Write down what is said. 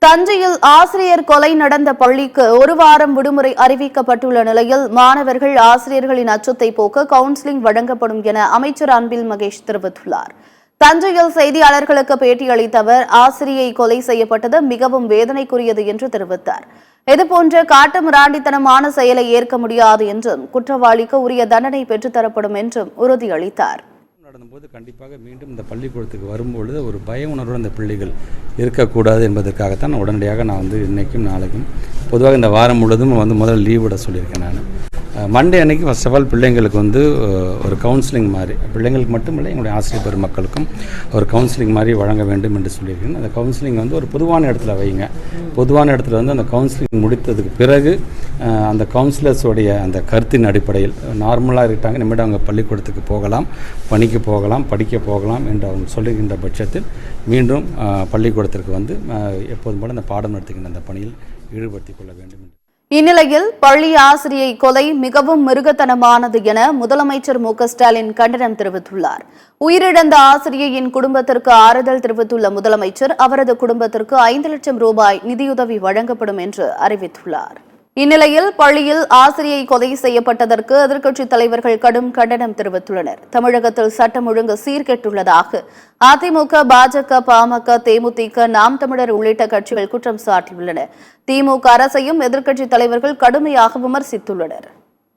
தஞ்சையில் ஆசிரியர் கொலை நடந்த பள்ளிக்கு ஒரு வாரம் விடுமுறை அறிவிக்கப்பட்டுள்ள நிலையில் மாணவர்கள் ஆசிரியர்களின் அச்சத்தை போக்க கவுன்சிலிங் வழங்கப்படும் என அமைச்சர் அன்பில் மகேஷ் தெரிவித்துள்ளார். தஞ்சையில் செய்தியாளர்களுக்கு பேட்டியளித்த அவர் ஆசிரியை கொலை செய்யப்பட்டது மிகவும் வேதனைக்குரியது என்று தெரிவித்தார். இதுபோன்ற காட்டுமிராண்டித்தனமான செயலை ஏற்க முடியாது என்றும் குற்றவாளிக்கு உரிய தண்டனை பெற்றுத்தரப்படும் என்றும் உறுதியளித்தார். நடந்தபோது கண்டிப்பாக மீண்டும் இந்த பள்ளிக்கூடத்துக்கு வரும்பொழுது ஒரு பய உணர்வோடு அந்த பிள்ளைகள் இருக்கக்கூடாது என்பதற்காகத்தான் உடனடியாக நான் இன்றைக்கும் நாளைக்கும் பொதுவாக இந்த வாரம் முழுவதும் முதல்ல லீவ் விட சொல்லியிருக்கேன். நான் மண்டே அன்னைக்கு ஃபர்ஸ்ட் ஆஃப் ஆல் பிள்ளைங்களுக்கு ஒரு கவுன்சிலிங் மாதிரி, பிள்ளைங்களுக்கு மட்டும் இல்லை எங்களுடைய ஆசிரியர் பெருமக்களுக்கும் ஒரு கவுன்சிலிங் மாதிரி வழங்க வேண்டும் என்று சொல்லியிருக்கேன். அந்த கவுன்சிலிங் ஒரு பொதுவான இடத்துல வைங்க. பொதுவான இடத்துல அந்த கவுன்சிலிங் முடித்ததுக்கு பிறகு அந்த கவுன்சிலர்ஸோடைய அந்த கருத்தின் அடிப்படையில் நார்மலாக இருக்காங்க, இனிமேட்டு அவங்க பள்ளிக்கூடத்துக்கு போகலாம், பணிக்கு போகலாம், படிக்க போகலாம் என்று அவங்க சொல்லுகின்ற பட்சத்தில் மீண்டும் பள்ளிக்கூடத்திற்கு எப்போதும் போல அந்த பாடம் நடத்துகின்ற அந்த பணியில் ஈடுபடுத்திக் கொள்ள வேண்டும். இந்நிலையில் பள்ளி ஆசிரியை கொலை மிகவும் மிருகத்தனமானது என முதலமைச்சர் மு.க.ஸ்டாலின் கண்டனம் தெரிவித்துள்ளார். உயிரிழந்த ஆசிரியையின் குடும்பத்திற்கு ஆறுதல் தெரிவித்துள்ள முதலமைச்சர் அவரது குடும்பத்திற்கு 5 லட்சம் ரூபாய் நிதியுதவி வழங்கப்படும் என்று அறிவித்துள்ளார். இந்நிலையில் பள்ளியில் ஆசிரியை கொலை செய்யப்பட்டதற்கு எதிர்க்கட்சித் தலைவர்கள் கடும் கண்டனம் தெரிவித்துள்ளனர். தமிழகத்தில் சட்டம் ஒழுங்கு சீர்கெட்டுள்ளதாக அதிமுக, பாஜக, பாமக, தேமுதிக, நாம் தமிழர் உள்ளிட்ட கட்சிகள் குற்றம் சாட்டியுள்ளன. திமுக அரசையும் எதிர்க்கட்சித் தலைவர்கள் கடுமையாக விமர்சித்துள்ளனர்.